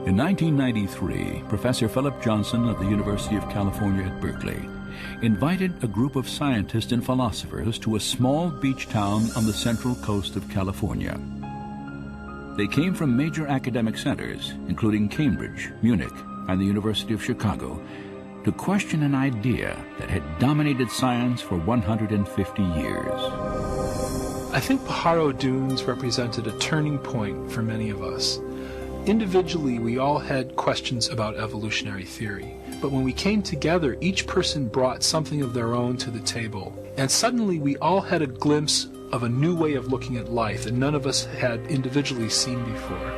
In 1993, Professor Philip Johnson of the University of California at Berkeley invited a group of scientists and philosophers to a small beach town on the central coast of California. They came from major academic centers, including Cambridge, Munich, and the University of Chicago, to question an idea that had dominated science for 150 years. I think Pajaro Dunes represented a turning point for many of us. Individually, we all had questions about evolutionary theory, but when we came together, each person brought something of their own to the table, and suddenly we all had a glimpse of a new way of looking at life that none of us had individually seen before.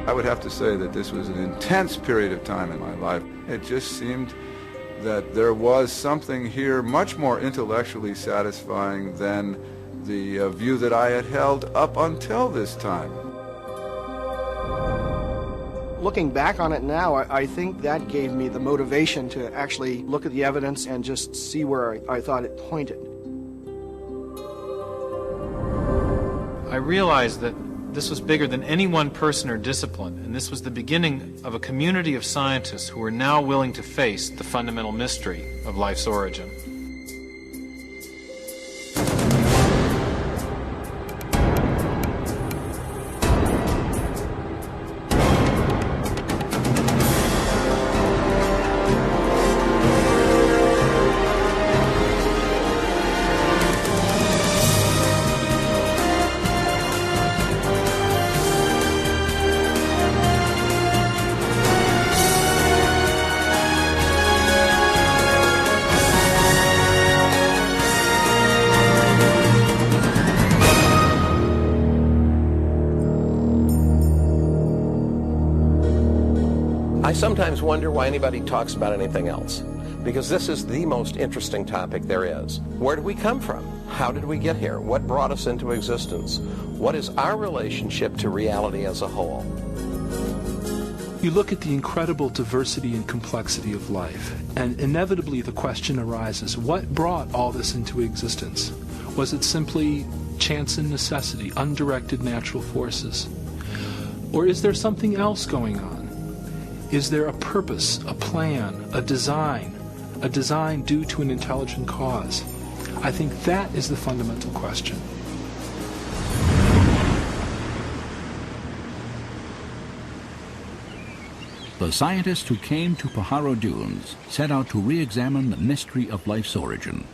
I would have to say that this was an intense period of time in my life. It just seemed that there was something here much more intellectually satisfying than the view that I had held up until this time. Looking back on it now, I think that gave me the motivation to actually look at the evidence and just see where I thought it pointed. I realized that this was bigger than any one person or discipline, and this was the beginning of a community of scientists who were now willing to face the fundamental mystery of life's origin. I sometimes wonder why anybody talks about anything else, because this is the most interesting topic there is. Where did we come from? How did we get here? What brought us into existence? What is our relationship to reality as a whole? You look at the incredible diversity and complexity of life, and inevitably the question arises, what brought all this into existence? Was it simply chance and necessity, undirected natural forces? Or is there something else going on? Is there a purpose, a plan, a design due to an intelligent cause? I think that is the fundamental question. The scientists who came to Pajaro Dunes set out to re-examine the mystery of life's origin,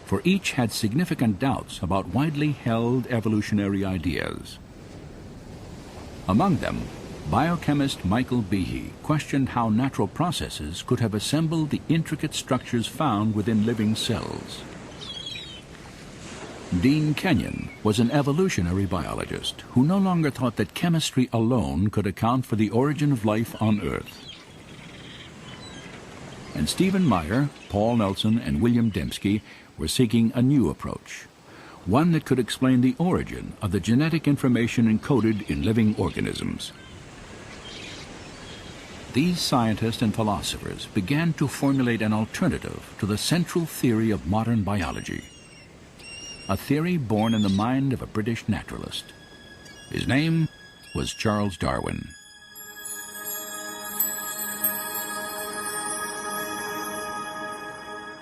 for each had significant doubts about widely held evolutionary ideas. Among them, biochemist Michael Behe questioned how natural processes could have assembled the intricate structures found within living cells. Dean Kenyon was an evolutionary biologist who no longer thought that chemistry alone could account for the origin of life on Earth. And Stephen Meyer, Paul Nelson, and William Dembski were seeking a new approach, one that could explain the origin of the genetic information encoded in living organisms. These scientists and philosophers began to formulate an alternative to the central theory of modern biology, a theory born in the mind of a British naturalist. His name was Charles Darwin.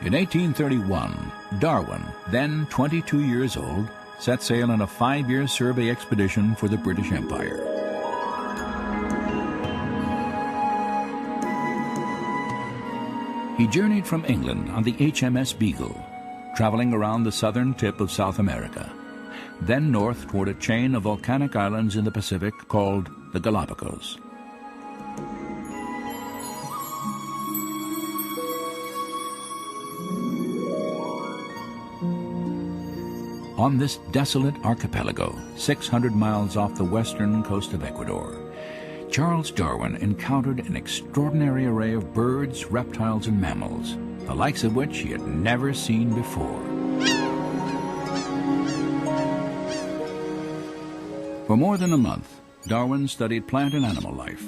In 1831, Darwin, then 22 years old, set sail on a 5-year survey expedition for the British Empire. He journeyed from England on the HMS Beagle, traveling around the southern tip of South America, then north toward a chain of volcanic islands in the Pacific called the Galapagos. On this desolate archipelago, 600 miles off the western coast of Ecuador, Charles Darwin encountered an extraordinary array of birds, reptiles, and mammals, the likes of which he had never seen before. For more than a month, Darwin studied plant and animal life,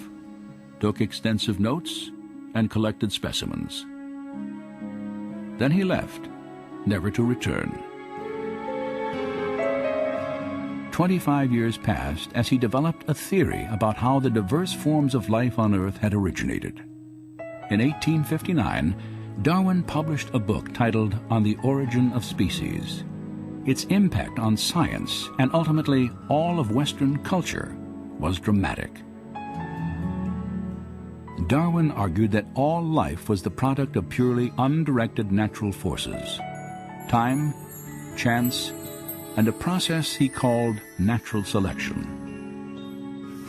took extensive notes, and collected specimens. Then he left, never to return. 25 years passed as he developed a theory about how the diverse forms of life on Earth had originated. In 1859, Darwin published a book titled On the Origin of Species. Its impact on science and ultimately all of Western culture was dramatic. Darwin argued that all life was the product of purely undirected natural forces, time, chance, and a process he called natural selection.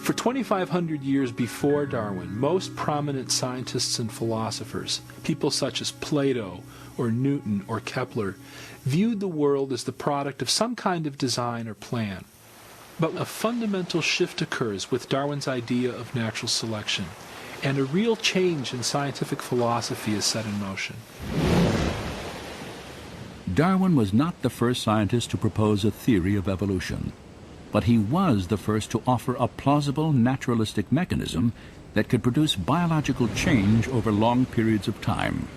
For 2,500 years before Darwin, most prominent scientists and philosophers, people such as Plato or Newton or Kepler, viewed the world as the product of some kind of design or plan. But a fundamental shift occurs with Darwin's idea of natural selection, and a real change in scientific philosophy is set in motion. Darwin was not the first scientist to propose a theory of evolution, but he was the first to offer a plausible naturalistic mechanism that could produce biological change over long periods of time.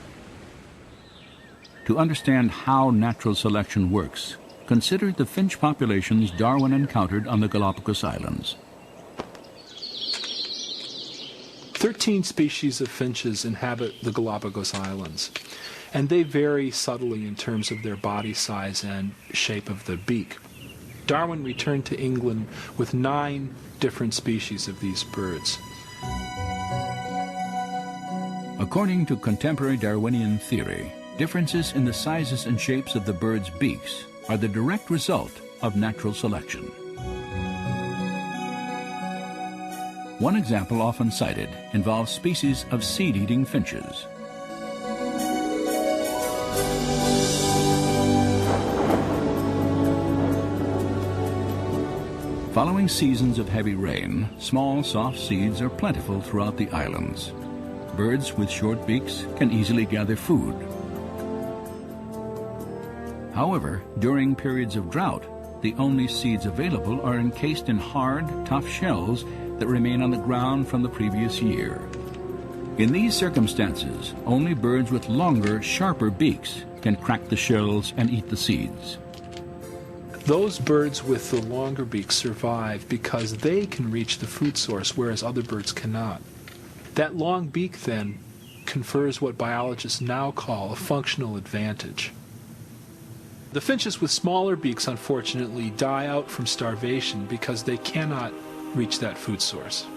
To understand how natural selection works, consider the finch populations Darwin encountered on the Galapagos Islands. 13 species of finches inhabit the Galapagos Islands, and they vary subtly in terms of their body size and shape of the beak. Darwin returned to England with 9 different species of these birds. According to contemporary Darwinian theory, differences in the sizes and shapes of the birds' beaks are the direct result of natural selection. One example often cited involves species of seed-eating finches. Following seasons of heavy rain, small, soft seeds are plentiful throughout the islands. Birds with short beaks can easily gather food. However, during periods of drought, the only seeds available are encased in hard, tough shells that remain on the ground from the previous year. In these circumstances, only birds with longer, sharper beaks can crack the shells and eat the seeds. Those birds with the longer beaks survive because they can reach the food source, whereas other birds cannot. That long beak, then, confers what biologists now call a functional advantage. The finches with smaller beaks, unfortunately, die out from starvation because they cannot reach that food source.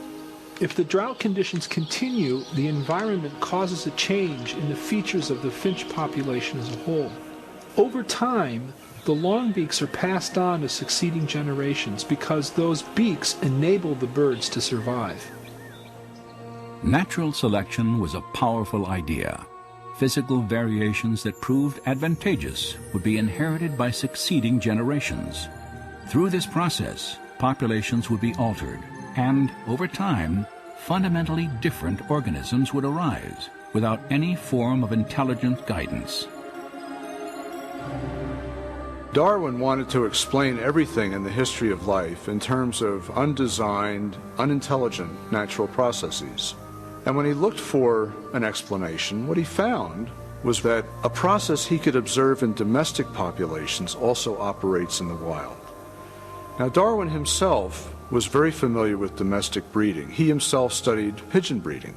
If the drought conditions continue, the environment causes a change in the features of the finch population as a whole. Over time, the long beaks are passed on to succeeding generations because those beaks enable the birds to survive. Natural selection was a powerful idea. Physical variations that proved advantageous would be inherited by succeeding generations. Through this process, populations would be altered, and over time, fundamentally different organisms would arise without any form of intelligent guidance. Darwin wanted to explain everything in the history of life in terms of undesigned, unintelligent natural processes. And when he looked for an explanation, what he found was that a process he could observe in domestic populations also operates in the wild. Now, Darwin himself was very familiar with domestic breeding. He himself studied pigeon breeding.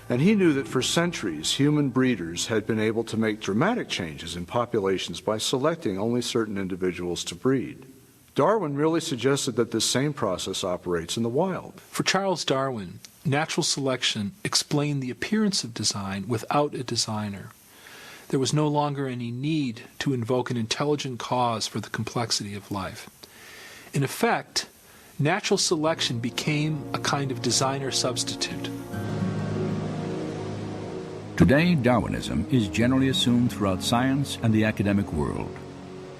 And he knew that for centuries, human breeders had been able to make dramatic changes in populations by selecting only certain individuals to breed. Darwin really suggested that this same process operates in the wild. For Charles Darwin, natural selection explained the appearance of design without a designer. There was no longer any need to invoke an intelligent cause for the complexity of life. In effect, natural selection became a kind of designer substitute. Today, Darwinism is generally assumed throughout science and the academic world.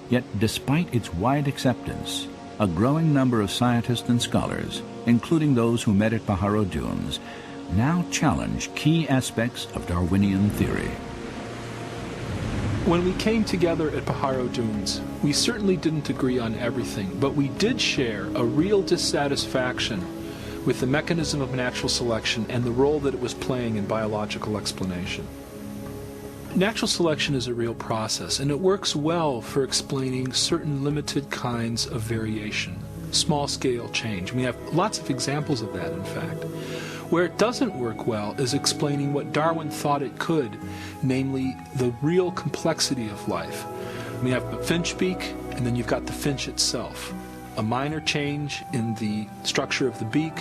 Yet, despite its wide acceptance, a growing number of scientists and scholars, including those who met at Pajaro Dunes, now challenge key aspects of Darwinian theory. When we came together at Pajaro Dunes, we certainly didn't agree on everything, but we did share a real dissatisfaction with the mechanism of natural selection and the role that it was playing in biological explanation. Natural selection is a real process, and it works well for explaining certain limited kinds of variation. small-scale change. We have lots of examples of that, in fact. Where it doesn't work well is explaining what Darwin thought it could, namely the real complexity of life. We have a finch beak, and then you've got the finch itself. A minor change in the structure of the beak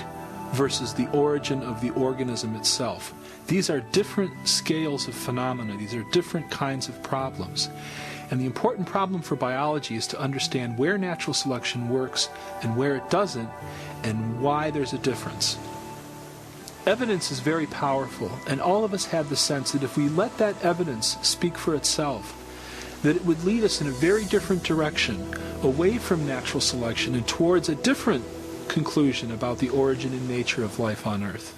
versus the origin of the organism itself. These are different scales of phenomena. These are different kinds of problems. And the important problem for biology is to understand where natural selection works and where it doesn't, and why there's a difference. Evidence is very powerful, and all of us have the sense that if we let that evidence speak for itself, that it would lead us in a very different direction, away from natural selection and towards a different conclusion about the origin and nature of life on Earth.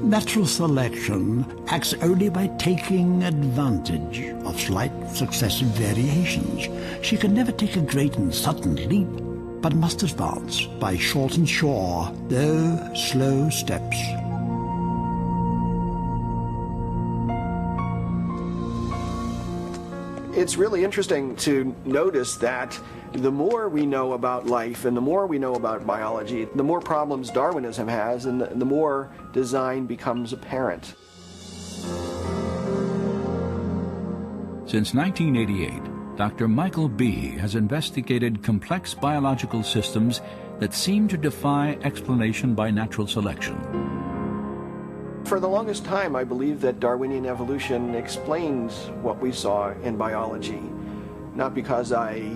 Natural selection acts only by taking advantage of slight successive variations. She can never take a great and sudden leap, but must advance by short and sure, though slow steps. It's really interesting to notice that the more we know about life and the more we know about biology, the more problems Darwinism has and the more design becomes apparent. Since 1988, Dr. Michael Behe has investigated complex biological systems that seem to defy explanation by natural selection. For the longest time, I believed that Darwinian evolution explains what we saw in biology, not because I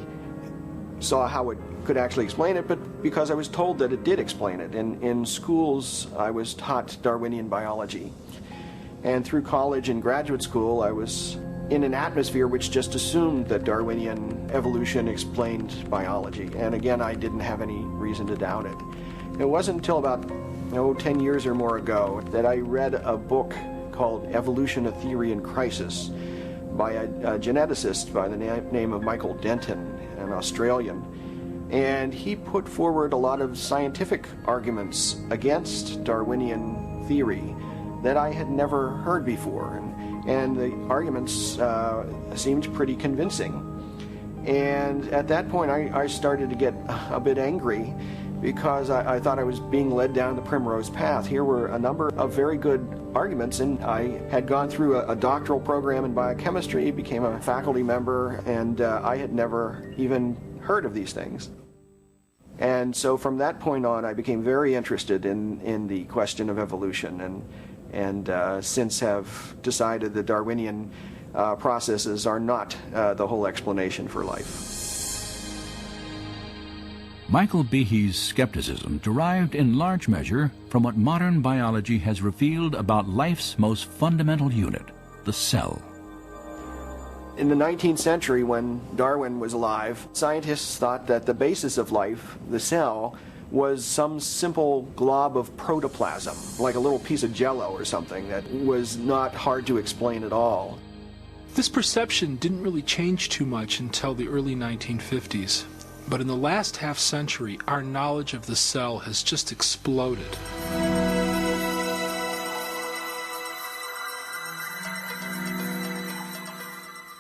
saw how it could actually explain it, but because I was told that it did explain it. In schools, I was taught Darwinian biology. And through college and graduate school, I was in an atmosphere which just assumed that Darwinian evolution explained biology. And again, I didn't have any reason to doubt it. It wasn't until about 10 years or more ago that I read a book called Evolution, a Theory in Crisis by a geneticist by the name of Michael Denton, an Australian. And he put forward a lot of scientific arguments against Darwinian theory that I had never heard before. And the arguments seemed pretty convincing. And at that point, I started to get a bit angry because I thought I was being led down the primrose path. Here were a number of very good arguments, and I had gone through a doctoral program in biochemistry, became a faculty member, and I had never even heard of these things. And so from that point on, I became very interested in the question of evolution, and since have decided that Darwinian processes are not the whole explanation for life. Michael Behe's skepticism derived in large measure from what modern biology has revealed about life's most fundamental unit, the cell. In the 19th century, when Darwin was alive, scientists thought that the basis of life, the cell, was some simple glob of protoplasm, like a little piece of jello or something that was not hard to explain at all. This perception didn't really change too much until the early 1950s. But in the last half century, our knowledge of the cell has just exploded.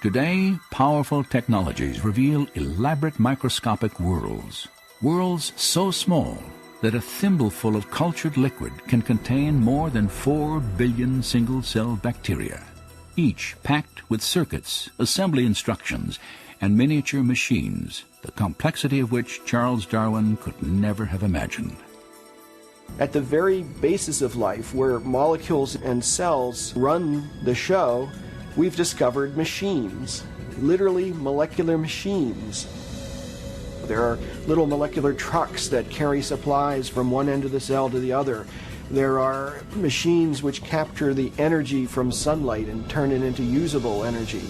Today, powerful technologies reveal elaborate microscopic worlds. Worlds so small that a thimbleful of cultured liquid can contain more than 4 billion single-cell bacteria, each packed with circuits, assembly instructions, and miniature machines, the complexity of which Charles Darwin could never have imagined. At the very basis of life, where molecules and cells run the show, we've discovered machines, literally molecular machines. There are little molecular trucks that carry supplies from one end of the cell to the other. There are machines which capture the energy from sunlight and turn it into usable energy.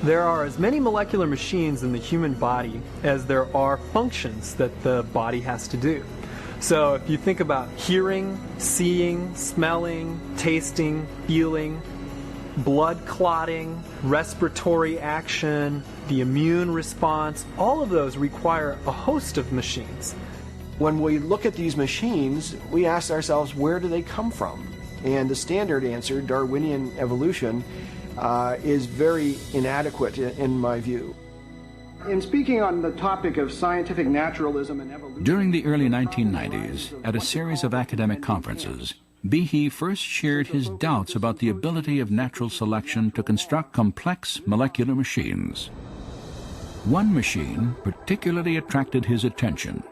There are as many molecular machines in the human body as there are functions that the body has to do. So if you think about hearing, seeing, smelling, tasting, feeling, blood clotting, respiratory action, the immune response, all of those require a host of machines. When we look at these machines, we ask ourselves, where do they come from? And the standard answer, Darwinian evolution, is very inadequate in my view. In speaking on the topic of scientific naturalism and evolution... During the early 1990s, at a series of academic conferences, Behe first shared his doubts about the ability of natural selection to construct complex molecular machines. One machine particularly attracted his attention.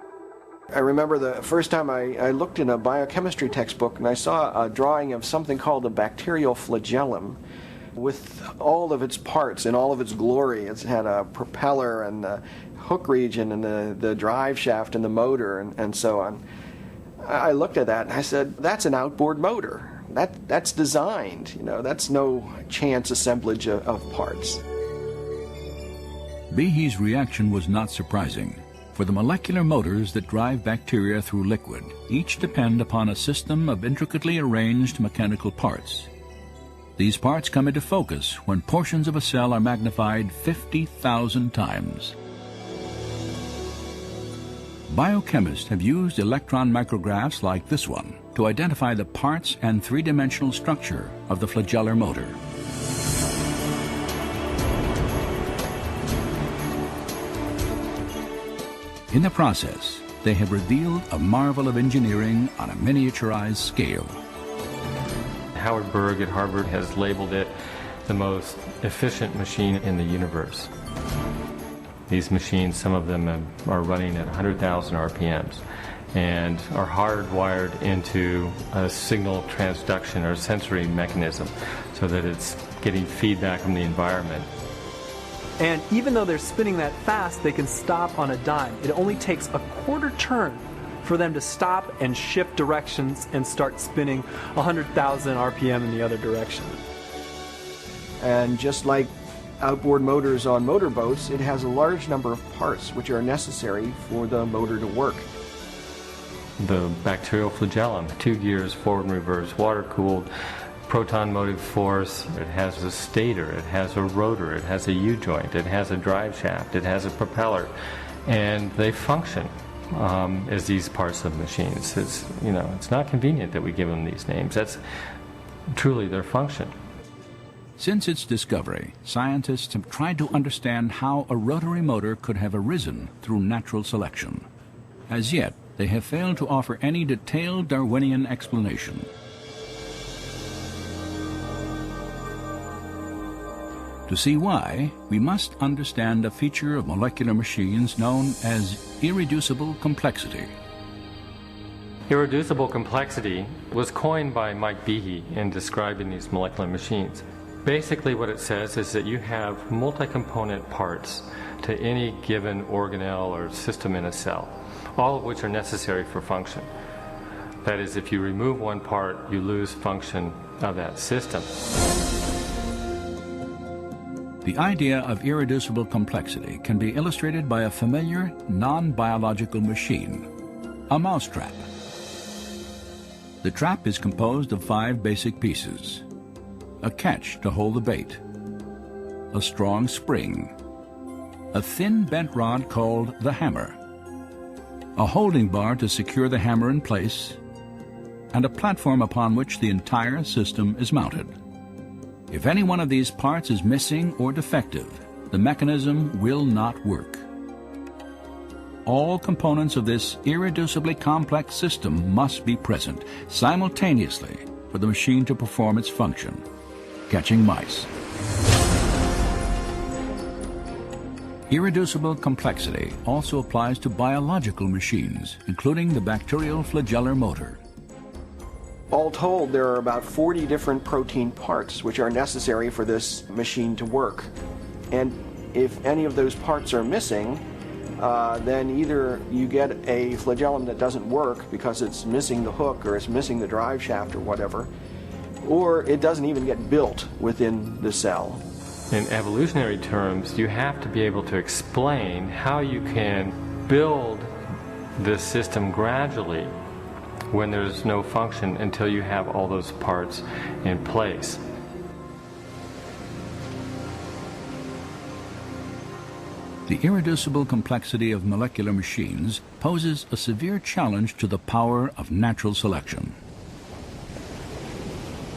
I remember the first time I looked in a biochemistry textbook and I saw a drawing of something called a bacterial flagellum with all of its parts in all of its glory. It had a propeller and the hook region and the drive shaft and the motor and so on. I looked at that and I said, that's an outboard motor. That's designed, you know, that's no chance assemblage of parts. Behe's reaction was not surprising. For the molecular motors that drive bacteria through liquid, each depend upon a system of intricately arranged mechanical parts. These parts come into focus when portions of a cell are magnified 50,000 times. Biochemists have used electron micrographs like this one to identify the parts and three-dimensional structure of the flagellar motor. In the process, they have revealed a marvel of engineering on a miniaturized scale. Howard Berg at Harvard has labeled it the most efficient machine in the universe. These machines, some of them are running at 100,000 RPMs and are hardwired into a signal transduction or sensory mechanism so that it's getting feedback from the environment. And even though they're spinning that fast, they can stop on a dime. It only takes a quarter turn for them to stop and shift directions and start spinning 100,000 RPM in the other direction. And just like outboard motors on motorboats, it has a large number of parts which are necessary for the motor to work. The bacterial flagellum, 2 gears, forward and reverse, water-cooled, proton motive force, it has a stator, it has a rotor, it has a U-joint, it has a drive shaft, it has a propeller, and they function as these parts of machines. It's not convenient that we give them these names. That's truly their function. Since its discovery, scientists have tried to understand how a rotary motor could have arisen through natural selection. As yet, they have failed to offer any detailed Darwinian explanation. To see why, we must understand a feature of molecular machines known as irreducible complexity. Irreducible complexity was coined by Mike Behe in describing these molecular machines. Basically what it says is that you have multi-component parts to any given organelle or system in a cell, all of which are necessary for function. That is, if you remove one part, you lose function of that system. The idea of irreducible complexity can be illustrated by a familiar, non-biological machine, a mousetrap. The trap is composed of 5 basic pieces: a catch to hold the bait, a strong spring, a thin bent rod called the hammer, a holding bar to secure the hammer in place, and a platform upon which the entire system is mounted. If any one of these parts is missing or defective, the mechanism will not work. All components of this irreducibly complex system must be present simultaneously for the machine to perform its function, catching mice. Irreducible complexity also applies to biological machines, including the bacterial flagellar motor. All told, there are about 40 different protein parts which are necessary for this machine to work. And if any of those parts are missing, then either you get a flagellum that doesn't work because it's missing the hook or it's missing the drive shaft or whatever, or it doesn't even get built within the cell. In evolutionary terms, you have to be able to explain how you can build this system gradually when there's no function until you have all those parts in place. The irreducible complexity of molecular machines poses a severe challenge to the power of natural selection.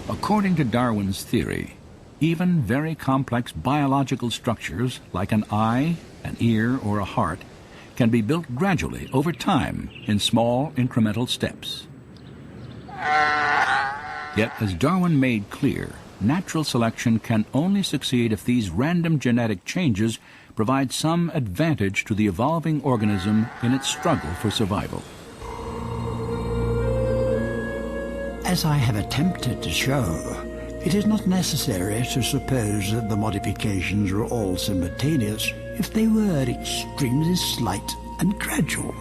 According to Darwin's theory, even very complex biological structures like an eye, an ear, or a heart can be built gradually over time in small incremental steps. Yet, as Darwin made clear, natural selection can only succeed if these random genetic changes provide some advantage to the evolving organism in its struggle for survival. As I have attempted to show, it is not necessary to suppose that the modifications were all simultaneous if they were extremely slight and gradual.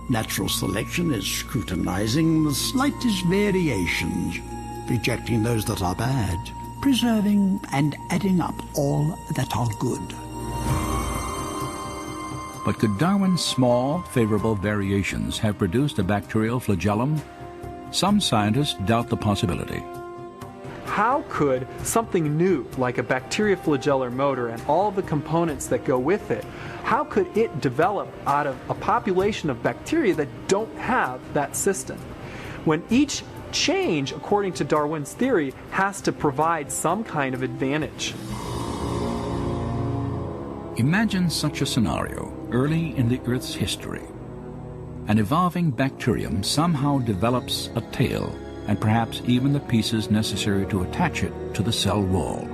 Natural selection is scrutinizing the slightest variations, rejecting those that are bad, preserving and adding up all that are good. But could Darwin's small, favorable variations have produced a bacterial flagellum? Some scientists doubt the possibility. How could something new, like a bacterioflagellar motor and all the components that go with it, how could it develop out of a population of bacteria that don't have that system? When each change, according to Darwin's theory, has to provide some kind of advantage. Imagine such a scenario early in the Earth's history. An evolving bacterium somehow develops a tail and perhaps even the pieces necessary to attach it to the cell wall.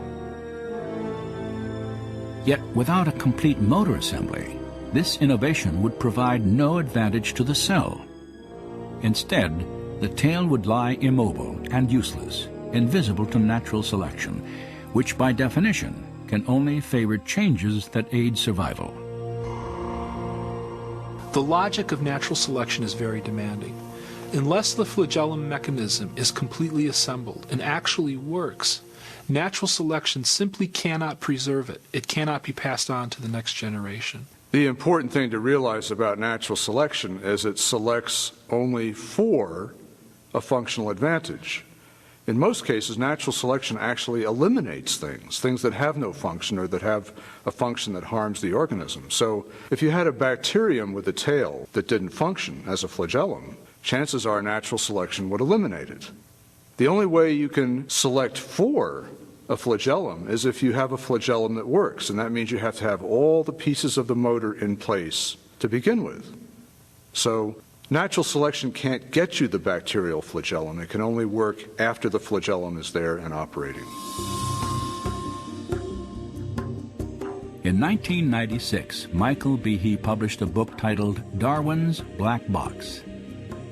Yet without a complete motor assembly, this innovation would provide no advantage to the cell. Instead, the tail would lie immobile and useless, invisible to natural selection, which by definition can only favor changes that aid survival. The logic of natural selection is very demanding. Unless the flagellum mechanism is completely assembled and actually works, natural selection simply cannot preserve it. It cannot be passed on to the next generation. The important thing to realize about natural selection is it selects only for a functional advantage. In most cases, natural selection actually eliminates things that have no function or that have a function that harms the organism. So if you had a bacterium with a tail that didn't function as a flagellum, chances are natural selection would eliminate it. The only way you can select for a flagellum is if you have a flagellum that works, and that means you have to have all the pieces of the motor in place to begin with. So natural selection can't get you the bacterial flagellum. It can only work after the flagellum is there and operating. In 1996, Michael Behe published a book titled Darwin's Black Box.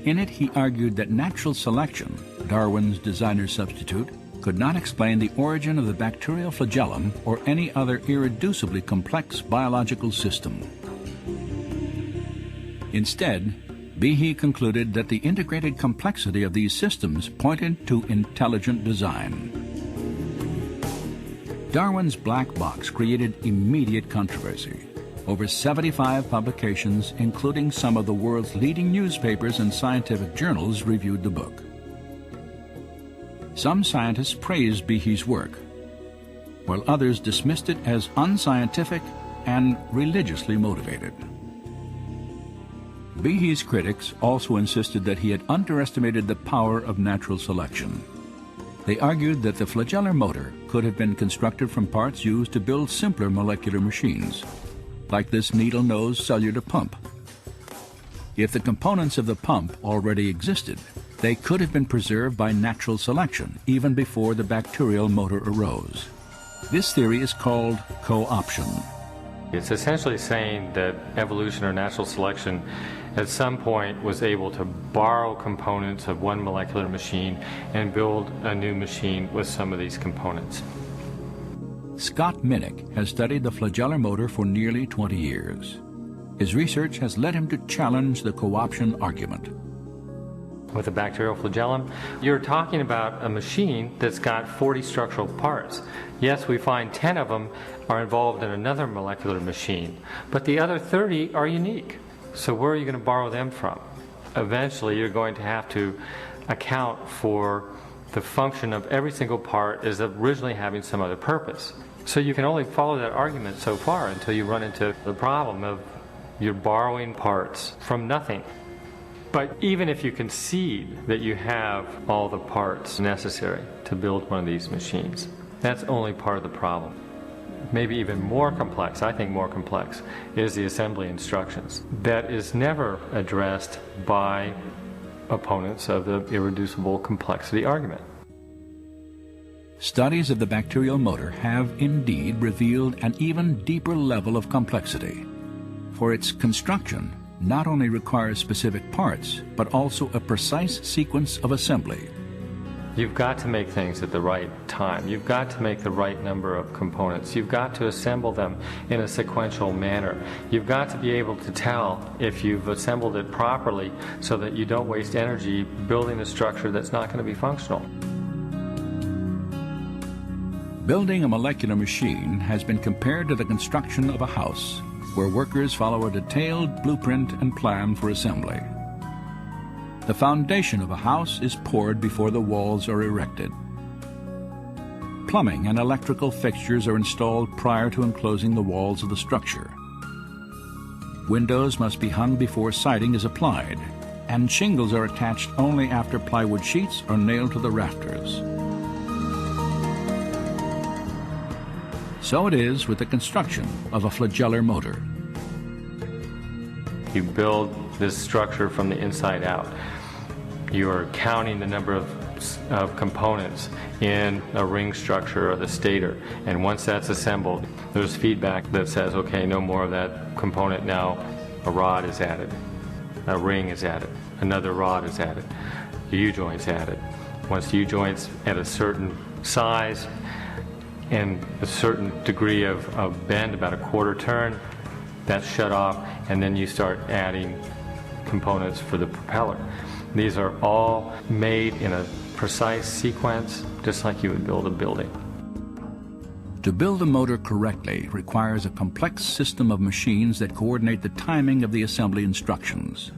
In it, he argued that natural selection, Darwin's designer substitute, could not explain the origin of the bacterial flagellum or any other irreducibly complex biological system. Instead, Behe concluded that the integrated complexity of these systems pointed to intelligent design. Darwin's black box created immediate controversy. Over 75 publications, including some of the world's leading newspapers and scientific journals, reviewed the book. Some scientists praised Behe's work, while others dismissed it as unscientific and religiously motivated. Behe's critics also insisted that he had underestimated the power of natural selection. They argued that the flagellar motor could have been constructed from parts used to build simpler molecular machines, like this needle-nose cellular pump. If the components of the pump already existed, they could have been preserved by natural selection even before the bacterial motor arose. This theory is called co-option. It's essentially saying that evolution or natural selection at some point was able to borrow components of one molecular machine and build a new machine with some of these components. Scott Minnick has studied the flagellar motor for nearly 20 years. His research has led him to challenge the co-option argument. With a bacterial flagellum, you're talking about a machine that's got 40 structural parts. Yes, we find 10 of them are involved in another molecular machine, but the other 30 are unique. So where are you going to borrow them from? Eventually, you're going to have to account for the function of every single part as originally having some other purpose. So you can only follow that argument so far until you run into the problem of you're borrowing parts from nothing. But even if you concede that you have all the parts necessary to build one of these machines, that's only part of the problem. Maybe even more complex, I think more complex, is the assembly instructions. That is never addressed by opponents of the irreducible complexity argument. Studies of the bacterial motor have indeed revealed an even deeper level of complexity, for its construction not only requires specific parts, but also a precise sequence of assembly. You've got to make things at the right time. You've got to make the right number of components. You've got to assemble them in a sequential manner. You've got to be able to tell if you've assembled it properly so that you don't waste energy building a structure that's not going to be functional. Building a molecular machine has been compared to the construction of a house, where workers follow a detailed blueprint and plan for assembly. The foundation of a house is poured before the walls are erected. Plumbing and electrical fixtures are installed prior to enclosing the walls of the structure. Windows must be hung before siding is applied, and shingles are attached only after plywood sheets are nailed to the rafters. So it is with the construction of a flagellar motor. You build this structure from the inside out. You are counting the number of components in a ring structure or the stator, and once that's assembled, there's feedback that says, okay, no more of that component now. A rod is added, a ring is added, another rod is added, the U-joint's added. Once the U-joint's at a certain size and a certain degree of bend, about a quarter turn, that's shut off, and then you start adding components for the propeller. These are all made in a precise sequence, just like you would build a building. To build a motor correctly requires a complex system of machines that coordinate the timing of the assembly instructions.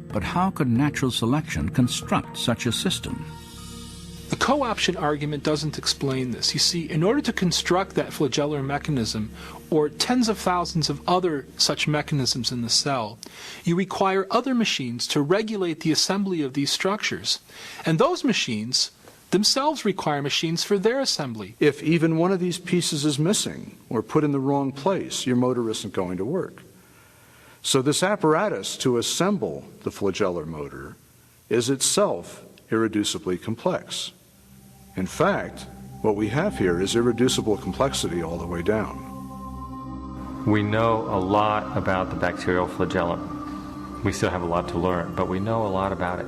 But how could natural selection construct such a system? The co-option argument doesn't explain this. You see, in order to construct that flagellar mechanism, or tens of thousands of other such mechanisms in the cell, you require other machines to regulate the assembly of these structures. And those machines themselves require machines for their assembly. If even one of these pieces is missing or put in the wrong place, your motor isn't going to work. So this apparatus to assemble the flagellar motor is itself irreducibly complex. In fact, what we have here is irreducible complexity all the way down. We know a lot about the bacterial flagellum. We still have a lot to learn, but we know a lot about it.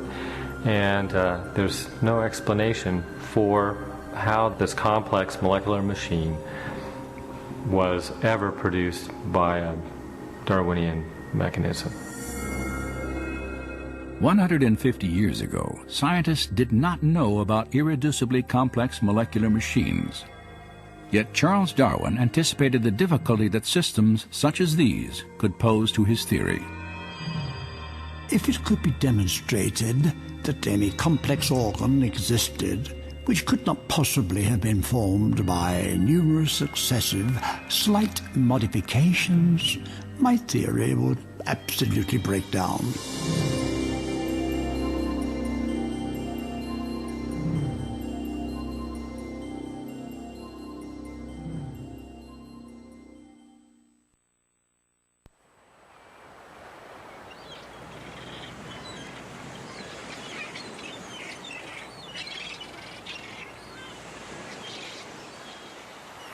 And there's no explanation for how this complex molecular machine was ever produced by a Darwinian mechanism. 150 years ago, scientists did not know about irreducibly complex molecular machines. Yet Charles Darwin anticipated the difficulty that systems such as these could pose to his theory. If it could be demonstrated that any complex organ existed which could not possibly have been formed by numerous successive slight modifications, my theory would absolutely break down.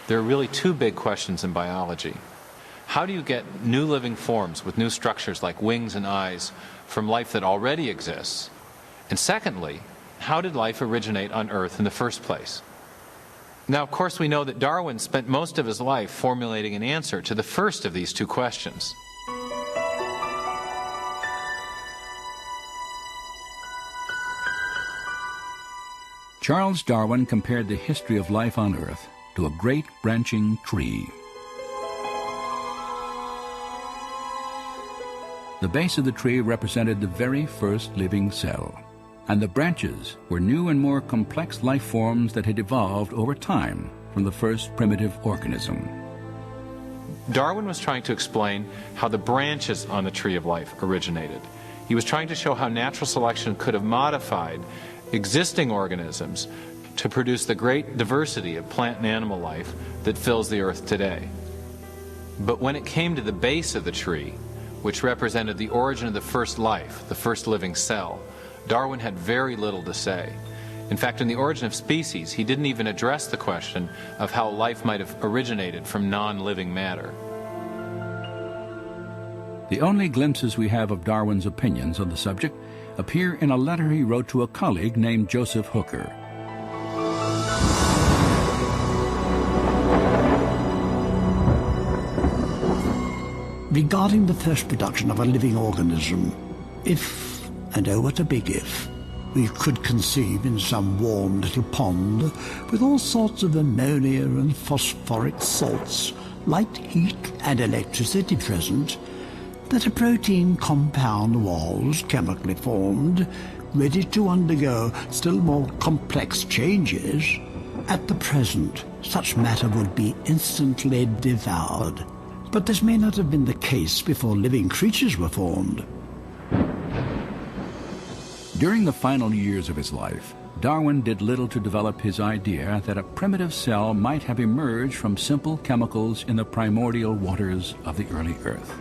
There are really two big questions in biology. How do you get new living forms with new structures like wings and eyes from life that already exists? And secondly, how did life originate on Earth in the first place? Now, of course, we know that Darwin spent most of his life formulating an answer to the first of these two questions. Charles Darwin compared the history of life on Earth to a great branching tree. The base of the tree represented the very first living cell, and the branches were new and more complex life forms that had evolved over time from the first primitive organism. Darwin was trying to explain how the branches on the tree of life originated. He was trying to show how natural selection could have modified existing organisms to produce the great diversity of plant and animal life that fills the earth today. But when it came to the base of the tree, which represented the origin of the first life, the first living cell, Darwin had very little to say. In fact, in The Origin of Species, he didn't even address the question of how life might have originated from non-living matter. The only glimpses we have of Darwin's opinions on the subject appear in a letter he wrote to a colleague named Joseph Hooker. Regarding the first production of a living organism, if, and oh what a big if, we could conceive in some warm little pond with all sorts of ammonia and phosphoric salts, light, heat and electricity present, that a protein compound was chemically formed, ready to undergo still more complex changes, at the present such matter would be instantly devoured. But this may not have been the case before living creatures were formed. During the final years of his life, Darwin did little to develop his idea that a primitive cell might have emerged from simple chemicals in the primordial waters of the early Earth.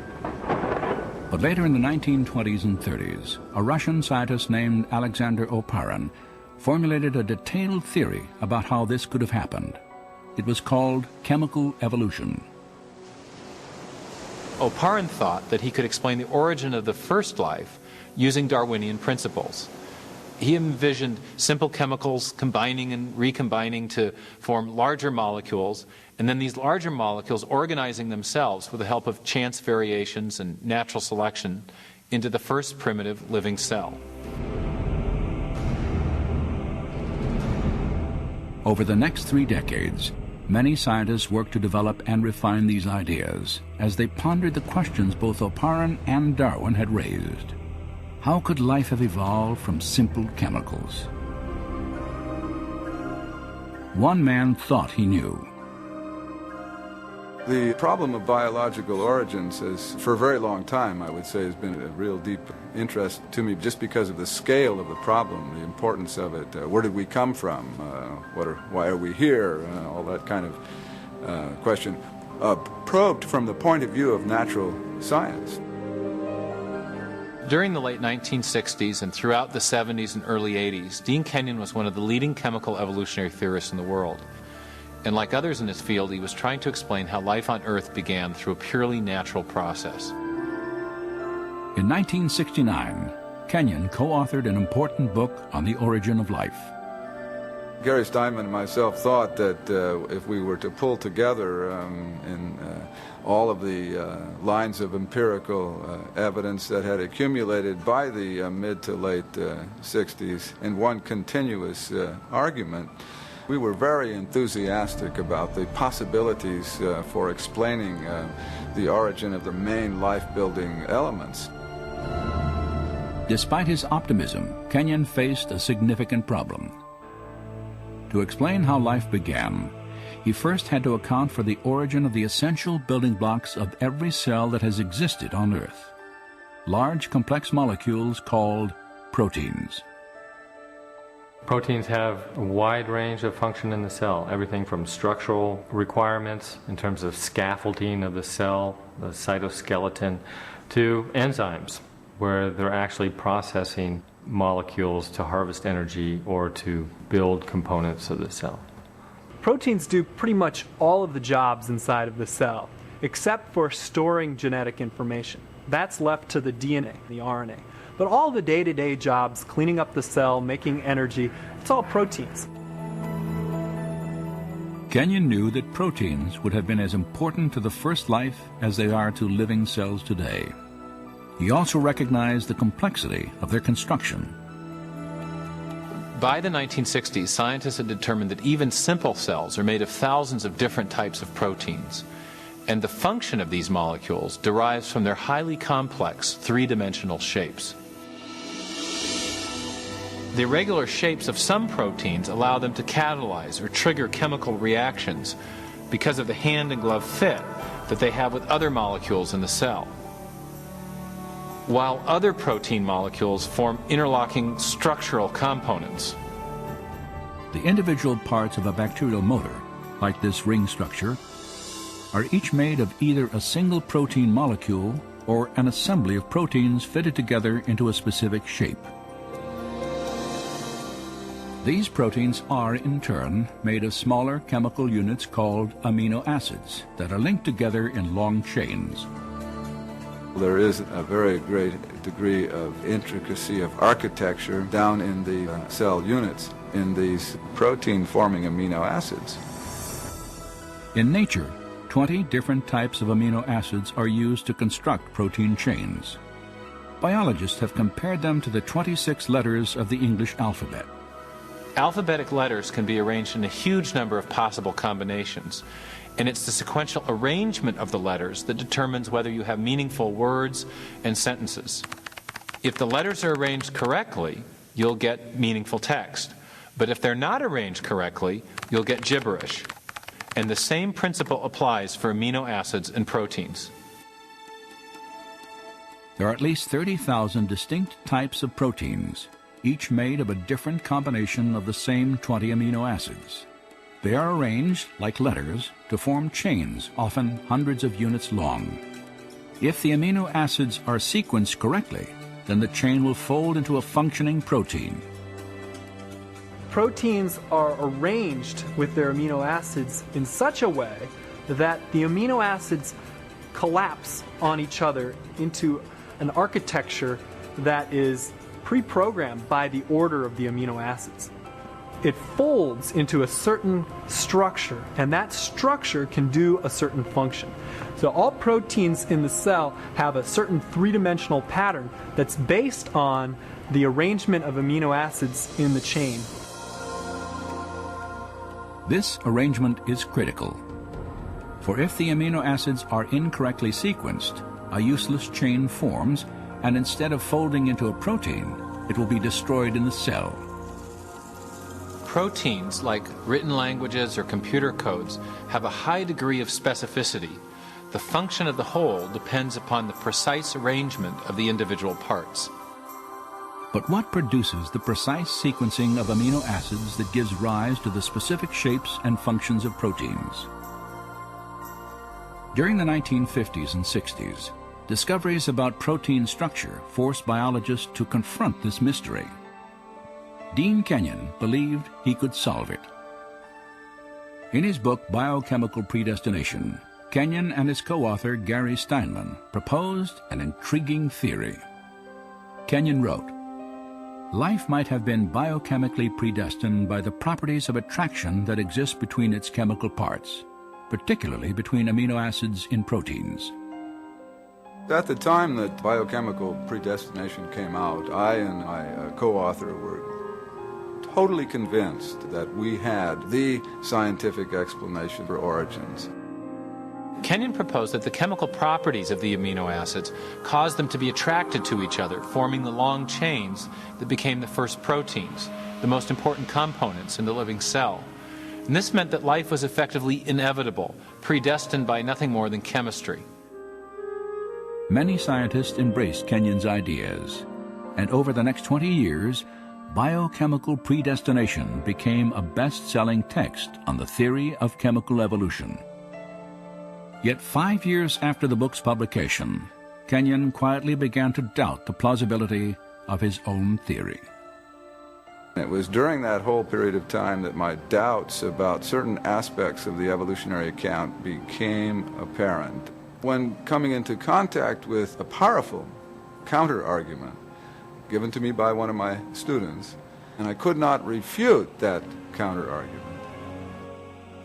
But later in the 1920s and 30s, a Russian scientist named Alexander Oparin formulated a detailed theory about how this could have happened. It was called chemical evolution. Oparin thought that he could explain the origin of the first life using Darwinian principles. He envisioned simple chemicals combining and recombining to form larger molecules, and then these larger molecules organizing themselves with the help of chance variations and natural selection into the first primitive living cell. Over the next 3 decades, many scientists worked to develop and refine these ideas as they pondered the questions both Oparin and Darwin had raised. How could life have evolved from simple chemicals? One man thought he knew. The problem of biological origins has, for a very long time, I would say, has been a real deep interest to me just because of the scale of the problem, the importance of it. Where did we come from? Why are we here? All that kind of question. Probed from the point of view of natural science. During the late 1960s and throughout the 70s and early 80s, Dean Kenyon was one of the leading chemical evolutionary theorists in the world. And like others in his field, he was trying to explain how life on Earth began through a purely natural process. In 1969, Kenyon co-authored an important book on the origin of life. Gary Steinman and myself thought that if we were to pull together all of the lines of empirical evidence that had accumulated by the mid to late 60s in one continuous argument, we were very enthusiastic about the possibilities for explaining the origin of the main life-building elements. Despite his optimism, Kenyon faced a significant problem. To explain how life began, he first had to account for the origin of the essential building blocks of every cell that has existed on Earth. Large, complex molecules called proteins. Proteins have a wide range of function in the cell, everything from structural requirements in terms of scaffolding of the cell, the cytoskeleton, to enzymes, where they're actually processing molecules to harvest energy or to build components of the cell. Proteins do pretty much all of the jobs inside of the cell, except for storing genetic information. That's left to the DNA, the RNA. But all the day-to-day jobs, cleaning up the cell, making energy, it's all proteins. Kenyon knew that proteins would have been as important to the first life as they are to living cells today. He also recognized the complexity of their construction. By the 1960s, scientists had determined that even simple cells are made of thousands of different types of proteins. And the function of these molecules derives from their highly complex three-dimensional shapes. The irregular shapes of some proteins allow them to catalyze or trigger chemical reactions because of the hand and glove fit that they have with other molecules in the cell, while other protein molecules form interlocking structural components. The individual parts of a bacterial motor, like this ring structure, are each made of either a single protein molecule or an assembly of proteins fitted together into a specific shape. These proteins are, in turn, made of smaller chemical units called amino acids that are linked together in long chains. There is a very great degree of intricacy of architecture down in the cell units in these protein-forming amino acids. In nature, 20 different types of amino acids are used to construct protein chains. Biologists have compared them to the 26 letters of the English alphabet. Alphabetic letters can be arranged in a huge number of possible combinations, and it's the sequential arrangement of the letters that determines whether you have meaningful words and sentences. If the letters are arranged correctly, you'll get meaningful text. But if they're not arranged correctly, you'll get gibberish. And the same principle applies for amino acids and proteins. There are at least 30,000 distinct types of proteins, each made of a different combination of the same 20 amino acids. They are arranged, like letters, to form chains, often hundreds of units long. If the amino acids are sequenced correctly, then the chain will fold into a functioning protein. Proteins are arranged with their amino acids in such a way that the amino acids collapse on each other into an architecture that is pre-programmed by the order of the amino acids. It folds into a certain structure, and that structure can do a certain function. So all proteins in the cell have a certain three-dimensional pattern that's based on the arrangement of amino acids in the chain. This arrangement is critical, for if the amino acids are incorrectly sequenced, a useless chain forms, and instead of folding into a protein, it will be destroyed in the cell. Proteins, like written languages or computer codes, have a high degree of specificity. The function of the whole depends upon the precise arrangement of the individual parts. But what produces the precise sequencing of amino acids that gives rise to the specific shapes and functions of proteins? During the 1950s and 60s, discoveries about protein structure forced biologists to confront this mystery. Dean Kenyon believed he could solve it. In his book Biochemical Predestination, Kenyon and his co-author Gary Steinman proposed an intriguing theory. Kenyon wrote, "Life might have been biochemically predestined by the properties of attraction that exist between its chemical parts, particularly between amino acids in proteins." At the time that biochemical predestination came out, I and my co-author were totally convinced that we had the scientific explanation for origins. Kenyon proposed that the chemical properties of the amino acids caused them to be attracted to each other, forming the long chains that became the first proteins, the most important components in the living cell. And this meant that life was effectively inevitable, predestined by nothing more than chemistry. Many scientists embraced Kenyon's ideas, and over the next 20 years, Biochemical Predestination became a best-selling text on the theory of chemical evolution. Yet 5 years after the book's publication, Kenyon quietly began to doubt the plausibility of his own theory. It was during that whole period of time that my doubts about certain aspects of the evolutionary account became apparent. When coming into contact with a powerful counter-argument given to me by one of my students, and I could not refute that counter-argument.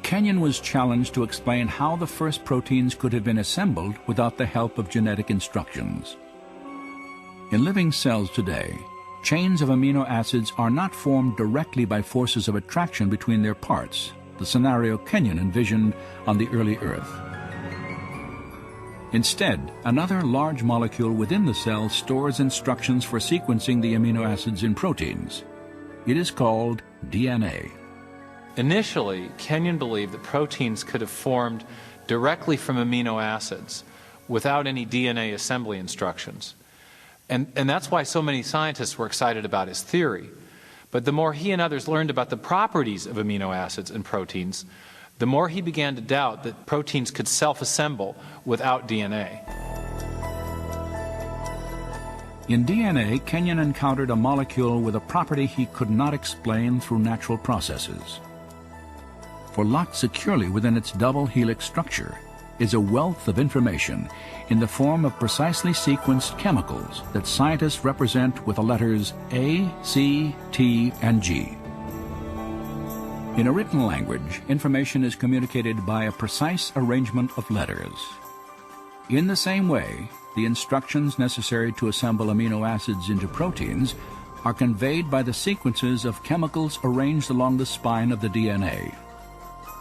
Kenyon was challenged to explain how the first proteins could have been assembled without the help of genetic instructions. In living cells today, chains of amino acids are not formed directly by forces of attraction between their parts, the scenario Kenyon envisioned on the early Earth. Instead, another large molecule within the cell stores instructions for sequencing the amino acids in proteins. It is called DNA. Initially, Kenyon believed that proteins could have formed directly from amino acids without any DNA assembly instructions. And that's why so many scientists were excited about his theory. But the more he and others learned about the properties of amino acids and proteins, the more he began to doubt that proteins could self-assemble without DNA. In DNA, Kenyon encountered a molecule with a property he could not explain through natural processes. For locked securely within its double helix structure is a wealth of information in the form of precisely sequenced chemicals that scientists represent with the letters A, C, T, and G. In a written language, information is communicated by a precise arrangement of letters. In the same way, the instructions necessary to assemble amino acids into proteins are conveyed by the sequences of chemicals arranged along the spine of the DNA.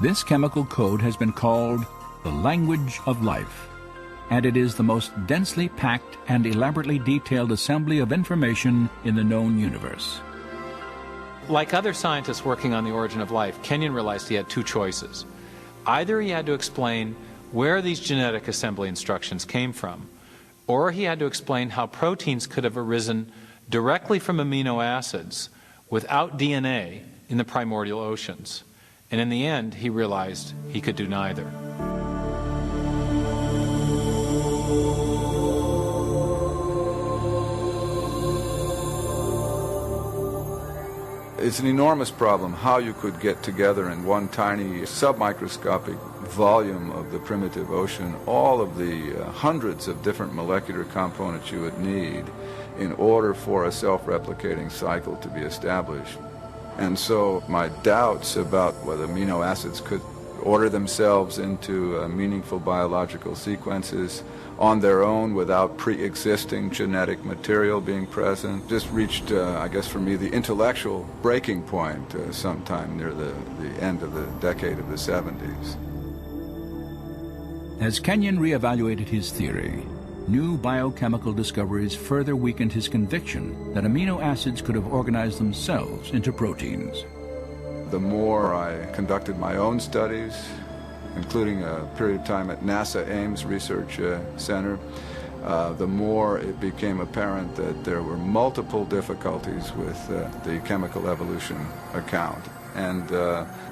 This chemical code has been called the language of life, and it is the most densely packed and elaborately detailed assembly of information in the known universe. Like other scientists working on the origin of life, Kenyon realized he had two choices. Either he had to explain where these genetic assembly instructions came from, or he had to explain how proteins could have arisen directly from amino acids without DNA in the primordial oceans. And in the end, he realized he could do neither. It's an enormous problem how you could get together in one tiny submicroscopic volume of the primitive ocean all of the hundreds of different molecular components you would need in order for a self-replicating cycle to be established. And so my doubts about whether amino acids could order themselves into meaningful biological sequences on their own without pre-existing genetic material being present just reached, I guess for me, the intellectual breaking point sometime near the end of the decade of the 70s. As Kenyon reevaluated his theory, new biochemical discoveries further weakened his conviction that amino acids could have organized themselves into proteins. The more I conducted my own studies, including a period of time at NASA Ames Research Center, the more it became apparent that there were multiple difficulties with the chemical evolution account. And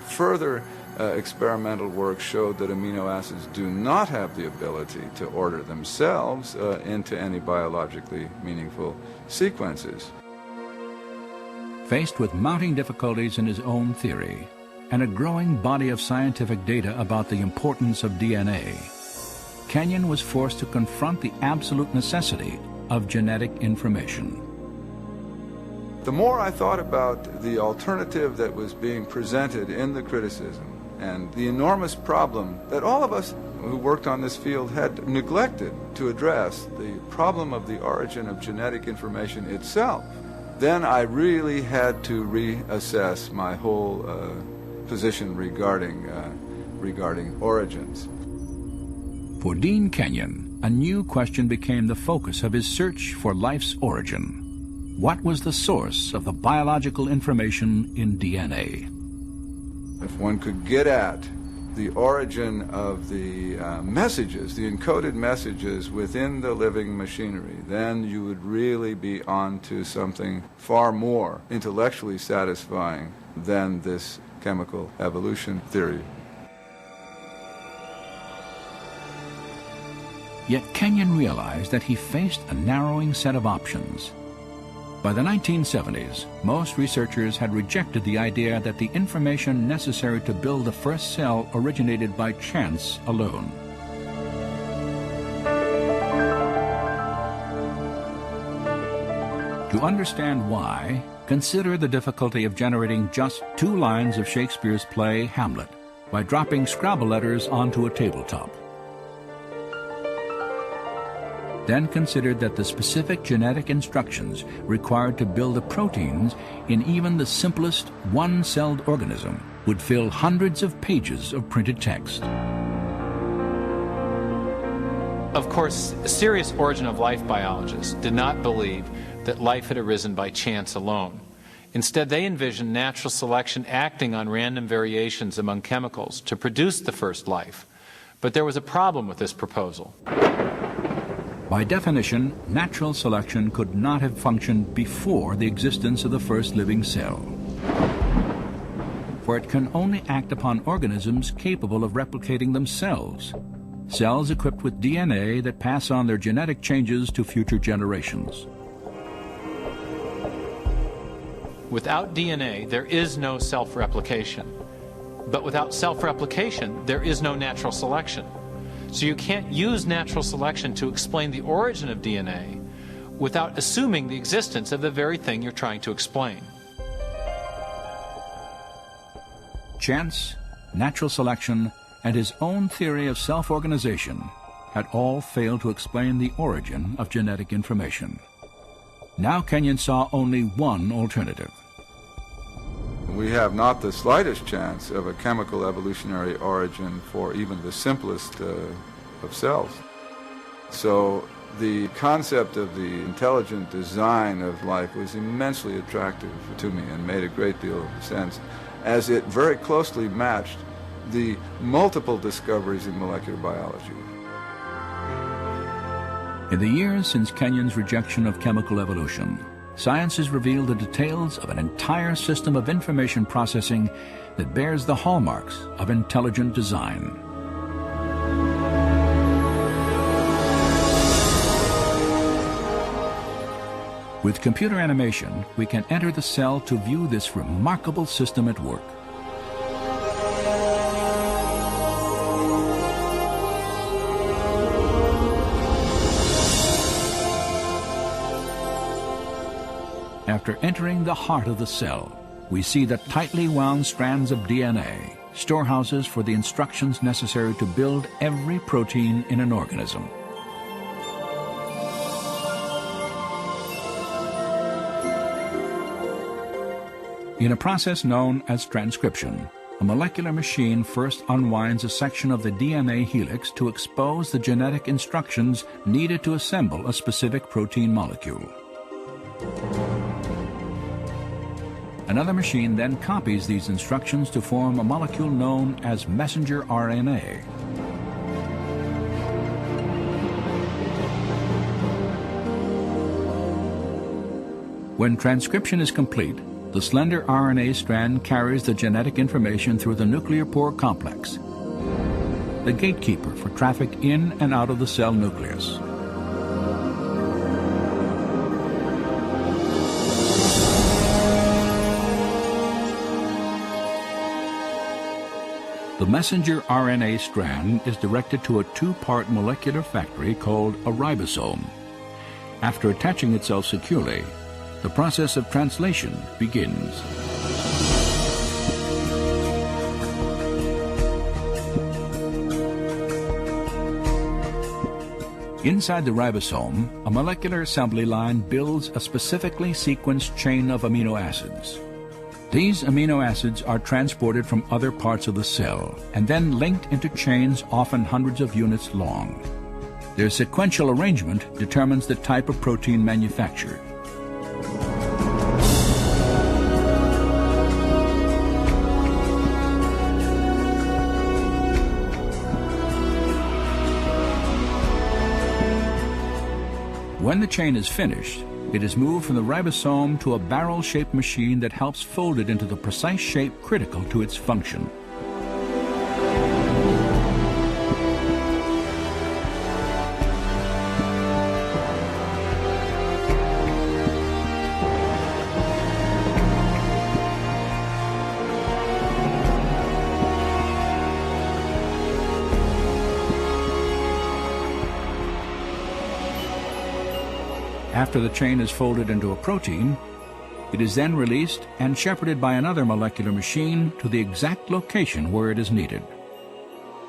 further experimental work showed that amino acids do not have the ability to order themselves into any biologically meaningful sequences. Faced with mounting difficulties in his own theory and a growing body of scientific data about the importance of DNA, Kenyon was forced to confront the absolute necessity of genetic information. The more I thought about the alternative that was being presented in the criticism and the enormous problem that all of us who worked on this field had neglected to address, the problem of the origin of genetic information itself, then I really had to reassess my whole position regarding origins. For Dean Kenyon, a new question became the focus of his search for life's origin. What was the source of the biological information in DNA? If one could get at the origin of the messages, the encoded messages within the living machinery, then you would really be on to something far more intellectually satisfying than this chemical evolution theory. Yet Kenyon realized that he faced a narrowing set of options. By the 1970s, most researchers had rejected the idea that the information necessary to build the first cell originated by chance alone. To understand why, consider the difficulty of generating just 2 lines of Shakespeare's play Hamlet by dropping Scrabble letters onto a tabletop. Then considered that the specific genetic instructions required to build the proteins in even the simplest one-celled organism would fill hundreds of pages of printed text. Of course, serious origin of life biologists did not believe that life had arisen by chance alone. Instead, they envisioned natural selection acting on random variations among chemicals to produce the first life. But there was a problem with this proposal. By definition, natural selection could not have functioned before the existence of the first living cell, for it can only act upon organisms capable of replicating themselves, cells equipped with DNA that pass on their genetic changes to future generations. Without DNA, there is no self-replication. But without self-replication, there is no natural selection. So you can't use natural selection to explain the origin of DNA without assuming the existence of the very thing you're trying to explain. Chance, natural selection, and his own theory of self-organization had all failed to explain the origin of genetic information. Now Kenyon saw only one alternative. We have not the slightest chance of a chemical evolutionary origin for even the simplest of cells. So the concept of the intelligent design of life was immensely attractive to me and made a great deal of sense, as it very closely matched the multiple discoveries in molecular biology. In the years since Kenyon's rejection of chemical evolution, science has revealed the details of an entire system of information processing that bears the hallmarks of intelligent design. With computer animation, we can enter the cell to view this remarkable system at work. After entering the heart of the cell, we see the tightly wound strands of DNA, storehouses for the instructions necessary to build every protein in an organism. In a process known as transcription, a molecular machine first unwinds a section of the DNA helix to expose the genetic instructions needed to assemble a specific protein molecule. Another machine then copies these instructions to form a molecule known as messenger RNA. When transcription is complete, the slender RNA strand carries the genetic information through the nuclear pore complex, the gatekeeper for traffic in and out of the cell nucleus. The messenger RNA strand is directed to a two-part molecular factory called a ribosome. After attaching itself securely, the process of translation begins. Inside the ribosome, a molecular assembly line builds a specifically sequenced chain of amino acids. These amino acids are transported from other parts of the cell and then linked into chains often hundreds of units long. Their sequential arrangement determines the type of protein manufactured. When the chain is finished, it is moved from the ribosome to a barrel-shaped machine that helps fold it into the precise shape critical to its function. After the chain is folded into a protein, it is then released and shepherded by another molecular machine to the exact location where it is needed.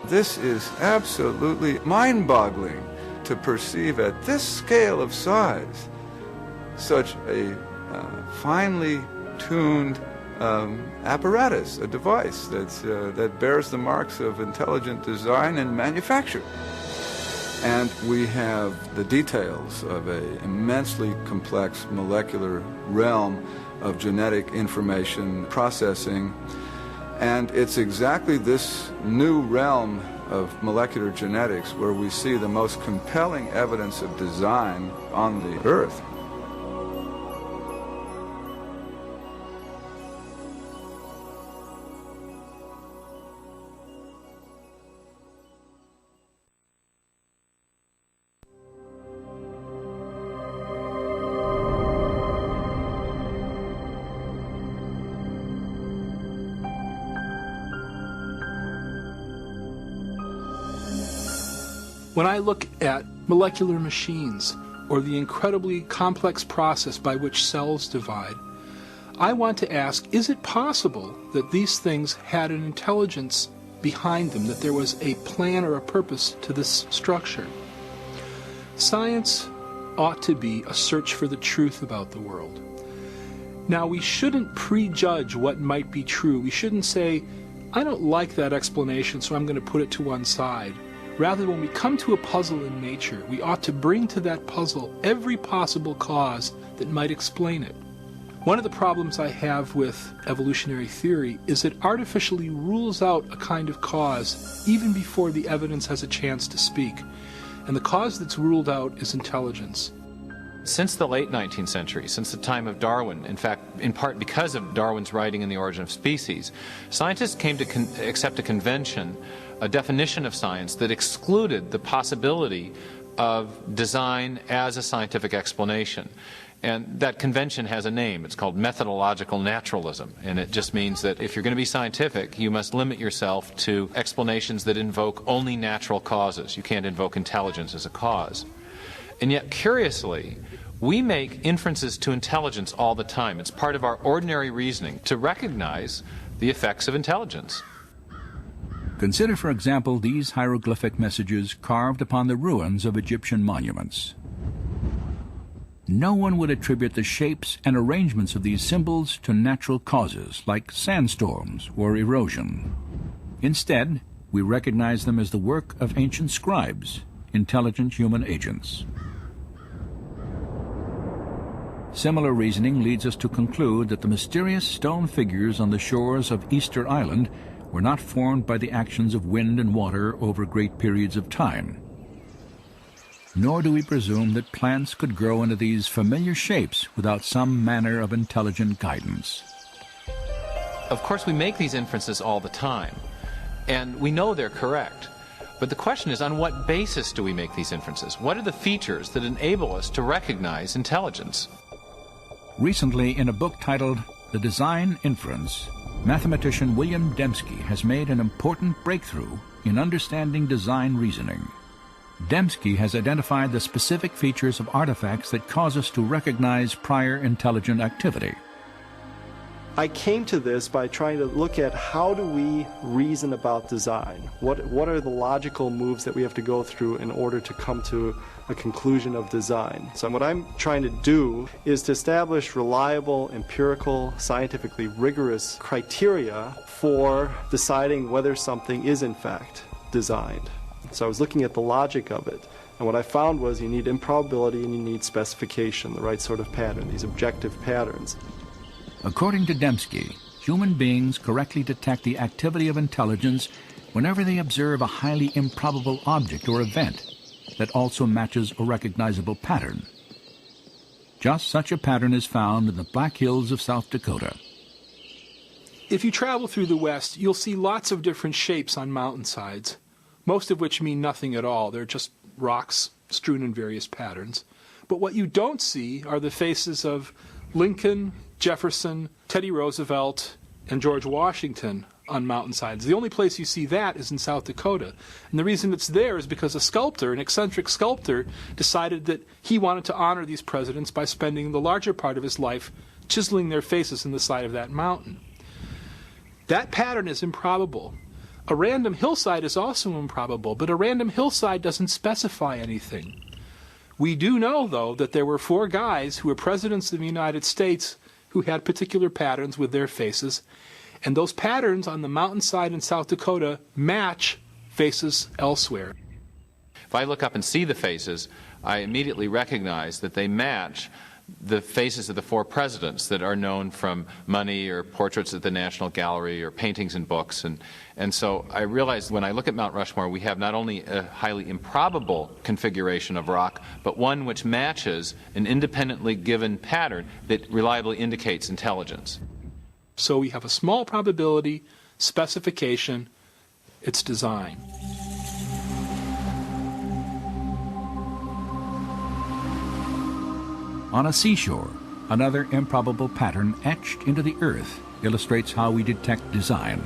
This is absolutely mind-boggling to perceive at this scale of size such a finely tuned apparatus, a device that bears the marks of intelligent design and manufacture. And we have the details of an immensely complex molecular realm of genetic information processing. And it's exactly this new realm of molecular genetics where we see the most compelling evidence of design on the Earth. When I look at molecular machines or the incredibly complex process by which cells divide, I want to ask, is it possible that these things had an intelligence behind them, that there was a plan or a purpose to this structure? Science ought to be a search for the truth about the world. Now, we shouldn't prejudge what might be true. We shouldn't say, I don't like that explanation, so I'm going to put it to one side. Rather, when we come to a puzzle in nature, we ought to bring to that puzzle every possible cause that might explain it. One of the problems I have with evolutionary theory is it artificially rules out a kind of cause even before the evidence has a chance to speak. And the cause that's ruled out is intelligence. Since the late 19th century, since the time of Darwin, in fact, in part because of Darwin's writing in The Origin of Species, scientists came to accept a convention, a definition of science that excluded the possibility of design as a scientific explanation. And that convention has a name. It's called methodological naturalism. And it just means that if you're going to be scientific, you must limit yourself to explanations that invoke only natural causes. You can't invoke intelligence as a cause. And yet, curiously, we make inferences to intelligence all the time. It's part of our ordinary reasoning to recognize the effects of intelligence. Consider, for example, these hieroglyphic messages carved upon the ruins of Egyptian monuments. No one would attribute the shapes and arrangements of these symbols to natural causes like sandstorms or erosion. Instead, we recognize them as the work of ancient scribes, intelligent human agents. Similar reasoning leads us to conclude that the mysterious stone figures on the shores of Easter Island were not formed by the actions of wind and water over great periods of time. Nor do we presume that plants could grow into these familiar shapes without some manner of intelligent guidance. Of course, we make these inferences all the time, and we know they're correct. But the question is, on what basis do we make these inferences? What are the features that enable us to recognize intelligence? Recently, in a book titled The Design Inference, mathematician William Dembski has made an important breakthrough in understanding design reasoning. Dembski has identified the specific features of artifacts that cause us to recognize prior intelligent activity. I came to this by trying to look at how do we reason about design? What are the logical moves that we have to go through in order to come to a conclusion of design? So what I'm trying to do is to establish reliable, empirical, scientifically rigorous criteria for deciding whether something is in fact designed. So I was looking at the logic of it. And what I found was you need improbability and you need specification, the right sort of pattern, these objective patterns. According to Dembski, human beings correctly detect the activity of intelligence whenever they observe a highly improbable object or event that also matches a recognizable pattern. Just such a pattern is found in the Black Hills of South Dakota. If you travel through the West, you'll see lots of different shapes on mountainsides, most of which mean nothing at all. They're just rocks strewn in various patterns. But what you don't see are the faces of Lincoln, Jefferson, Teddy Roosevelt, and George Washington on mountainsides. The only place you see that is in South Dakota. And the reason it's there is because a sculptor, an eccentric sculptor, decided that he wanted to honor these presidents by spending the larger part of his life chiseling their faces in the side of that mountain. That pattern is improbable. A random hillside is also improbable, but a random hillside doesn't specify anything. We do know, though, that there were 4 guys who were presidents of the United States who had particular patterns with their faces, and those patterns on the mountainside in South Dakota match faces elsewhere. If I look up and see the faces, I immediately recognize that they match the faces of the 4 presidents that are known from money or portraits at the National Gallery or paintings and books. And so I realized when I look at Mount Rushmore, we have not only a highly improbable configuration of rock, but one which matches an independently given pattern that reliably indicates intelligence. So we have a small probability, specification, its design. On a seashore, another improbable pattern etched into the earth illustrates how we detect design.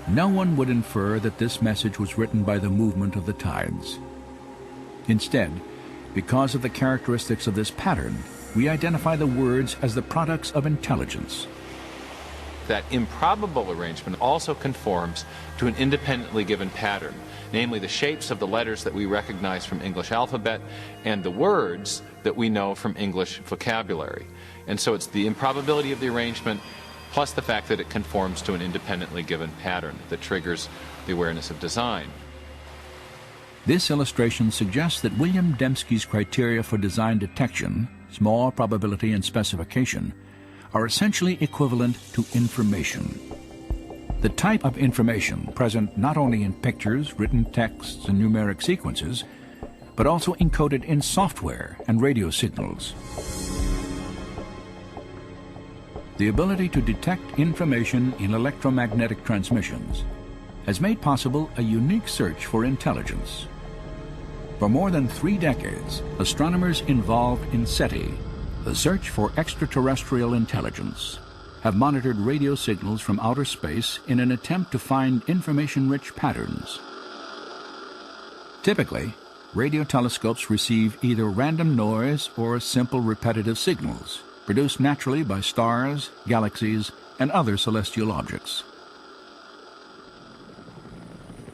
No one would infer that this message was written by the movement of the tides. Instead, because of the characteristics of this pattern, we identify the words as the products of intelligence. That improbable arrangement also conforms to an independently given pattern, namely the shapes of the letters that we recognize from English alphabet and the words that we know from English vocabulary. And so it's the improbability of the arrangement plus the fact that it conforms to an independently given pattern that triggers the awareness of design. This illustration suggests that William Dembski's criteria for design detection, small probability and specification, are essentially equivalent to information. The type of information present not only in pictures, written texts, and numeric sequences, but also encoded in software and radio signals. The ability to detect information in electromagnetic transmissions has made possible a unique search for intelligence. For more than 3 decades, astronomers involved in SETI, the search for extraterrestrial intelligence, have monitored radio signals from outer space in an attempt to find information-rich patterns. Typically, radio telescopes receive either random noise or simple repetitive signals, produced naturally by stars, galaxies, and other celestial objects.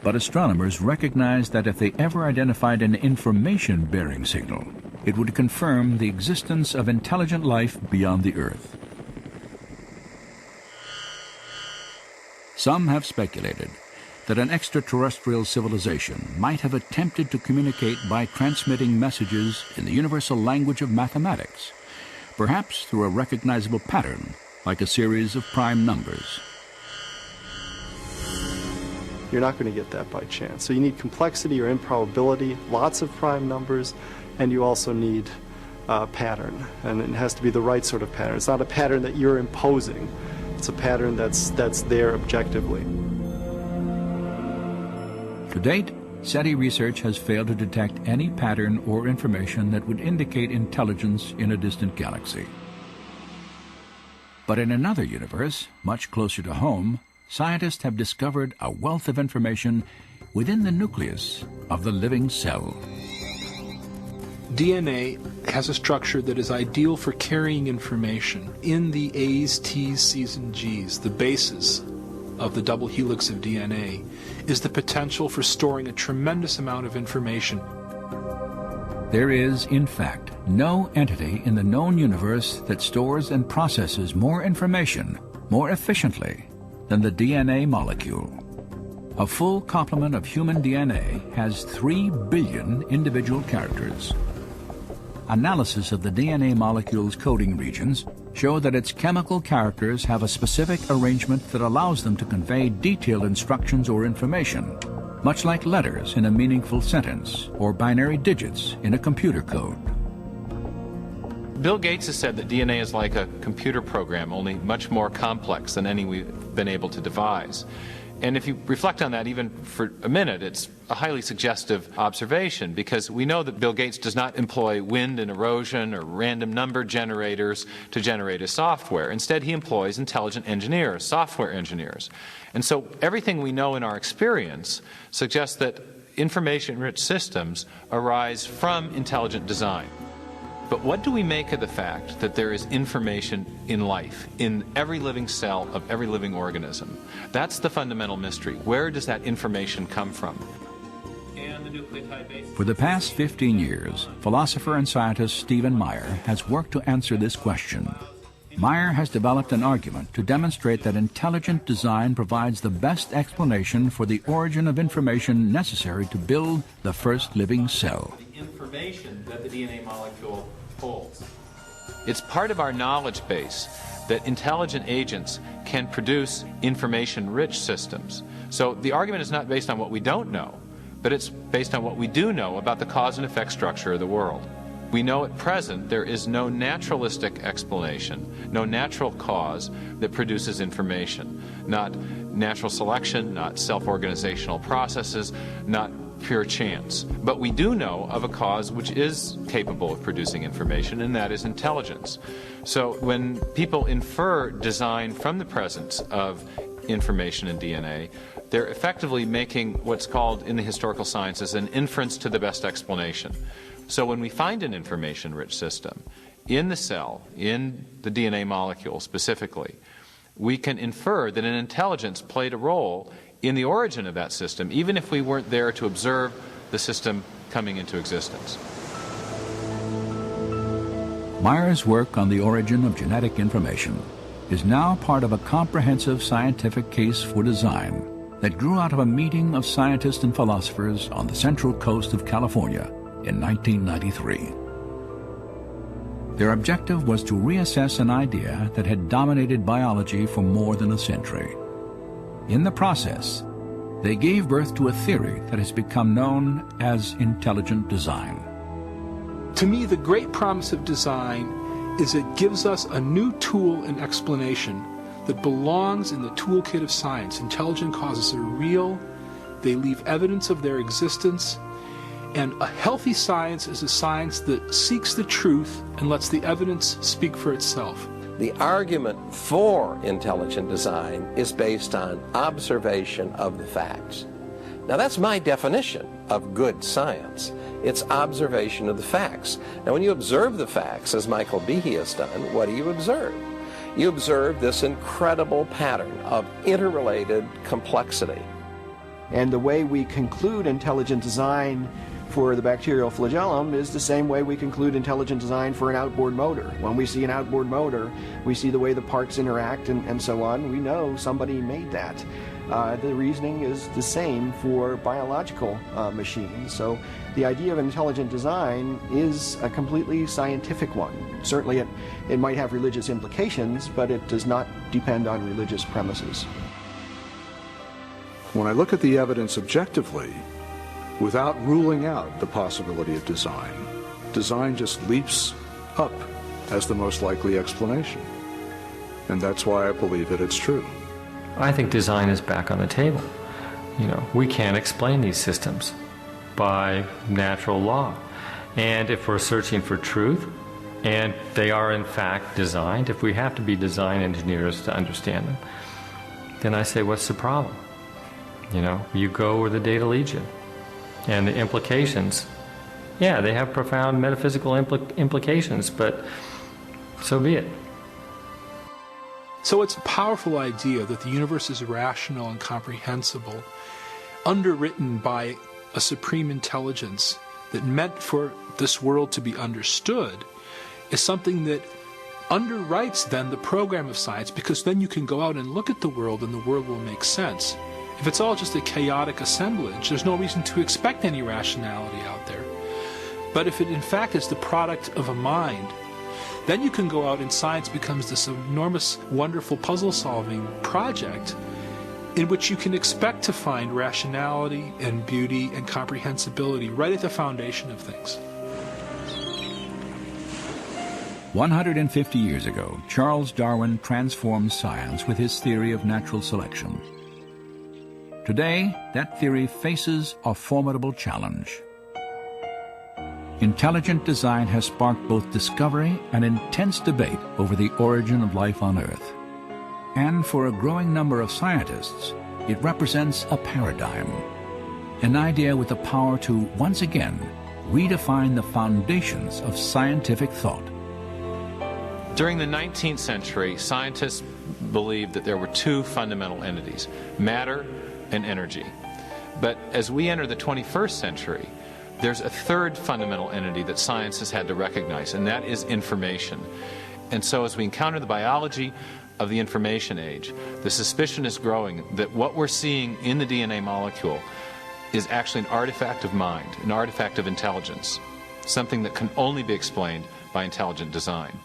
But astronomers recognized that if they ever identified an information-bearing signal, it would confirm the existence of intelligent life beyond the Earth. Some have speculated that an extraterrestrial civilization might have attempted to communicate by transmitting messages in the universal language of mathematics, perhaps through a recognizable pattern, like a series of prime numbers. You're not going to get that by chance. So you need complexity or improbability, lots of prime numbers, and you also need a pattern. And it has to be the right sort of pattern. It's not a pattern that you're imposing. It's a pattern that's there objectively. To date, SETI research has failed to detect any pattern or information that would indicate intelligence in a distant galaxy. But in another universe, much closer to home, scientists have discovered a wealth of information within the nucleus of the living cell. DNA has a structure that is ideal for carrying information. In the A's, T's, C's, and G's, the bases of the double helix of DNA, is the potential for storing a tremendous amount of information. There is, in fact, no entity in the known universe that stores and processes more information more efficiently than the DNA molecule. A full complement of human DNA has 3 billion individual characters. Analysis of the DNA molecule's coding regions show that its chemical characters have a specific arrangement that allows them to convey detailed instructions or information, much like letters in a meaningful sentence or binary digits in a computer code. Bill Gates has said that DNA is like a computer program, only much more complex than any we've been able to devise. And if you reflect on that even for a minute, it's a highly suggestive observation, because we know that Bill Gates does not employ wind and erosion or random number generators to generate his software. Instead, he employs intelligent engineers, software engineers. And so everything we know in our experience suggests that information-rich systems arise from intelligent design. But what do we make of the fact that there is information in life, in every living cell of every living organism? That's the fundamental mystery. Where does that information come from? For the past 15 years, philosopher and scientist Stephen Meyer has worked to answer this question. Meyer has developed an argument to demonstrate that intelligent design provides the best explanation for the origin of information necessary to build the first living cell. information that the DNA molecule holds. It's part of our knowledge base that intelligent agents can produce information-rich systems. So the argument is not based on what we don't know, but it's based on what we do know about the cause and effect structure of the world. We know at present there is no naturalistic explanation, no natural cause that produces information. Not natural selection, not self-organizational processes, not pure chance. But we do know of a cause which is capable of producing information, and that is intelligence. So when people infer design from the presence of information in DNA, they're effectively making what's called in the historical sciences an inference to the best explanation. So when we find an information-rich system in the cell, in the DNA molecule specifically, we can infer that an intelligence played a role in the origin of that system, even if we weren't there to observe the system coming into existence. Meyer's work on the origin of genetic information is now part of a comprehensive scientific case for design that grew out of a meeting of scientists and philosophers on the central coast of California in 1993. Their objective was to reassess an idea that had dominated biology for more than a century. In the process, they gave birth to a theory that has become known as intelligent design. To me, the great promise of design is it gives us a new tool and explanation that belongs in the toolkit of science. Intelligent causes are real, they leave evidence of their existence, and a healthy science is a science that seeks the truth and lets the evidence speak for itself. The argument for intelligent design is based on observation of the facts. Now that's my definition of good science. It's observation of the facts. Now when you observe the facts, as Michael Behe has done, what do you observe? You observe this incredible pattern of interrelated complexity. And the way we conclude intelligent design for the bacterial flagellum is the same way we conclude intelligent design for an outboard motor. When we see an outboard motor, we see the way the parts interact and so on. We know somebody made that. The reasoning is the same for biological machines. So the idea of intelligent design is a completely scientific one. Certainly it might have religious implications, but it does not depend on religious premises. When I look at the evidence objectively, without ruling out the possibility of design, design just leaps up as the most likely explanation. And that's why I believe that it's true. I think design is back on the table. You know, we can't explain these systems by natural law. And if we're searching for truth, and they are in fact designed, if we have to be design engineers to understand them, then I say, what's the problem? You know, you go where the data leads you. And the implications, yeah, they have profound metaphysical implications, but so be it. So it's a powerful idea that the universe is rational and comprehensible, underwritten by a supreme intelligence that meant for this world to be understood, is something that underwrites then the program of science, because then you can go out and look at the world and the world will make sense. If it's all just a chaotic assemblage, there's no reason to expect any rationality out there. But if it in fact is the product of a mind, then you can go out and science becomes this enormous, wonderful puzzle-solving project in which you can expect to find rationality and beauty and comprehensibility right at the foundation of things. 150 years ago, Charles Darwin transformed science with his theory of natural selection. Today, that theory faces a formidable challenge. Intelligent design has sparked both discovery and intense debate over the origin of life on Earth. And for a growing number of scientists, it represents a paradigm, an idea with the power to, once again, redefine the foundations of scientific thought. During the 19th century, scientists believed that there were two fundamental entities, matter and energy. But as we enter the 21st century, there's a third fundamental entity that science has had to recognize, and that is information. And so as we encounter the biology of the information age, the suspicion is growing that what we're seeing in the DNA molecule is actually an artifact of mind, an artifact of intelligence. something that can only be explained by intelligent design.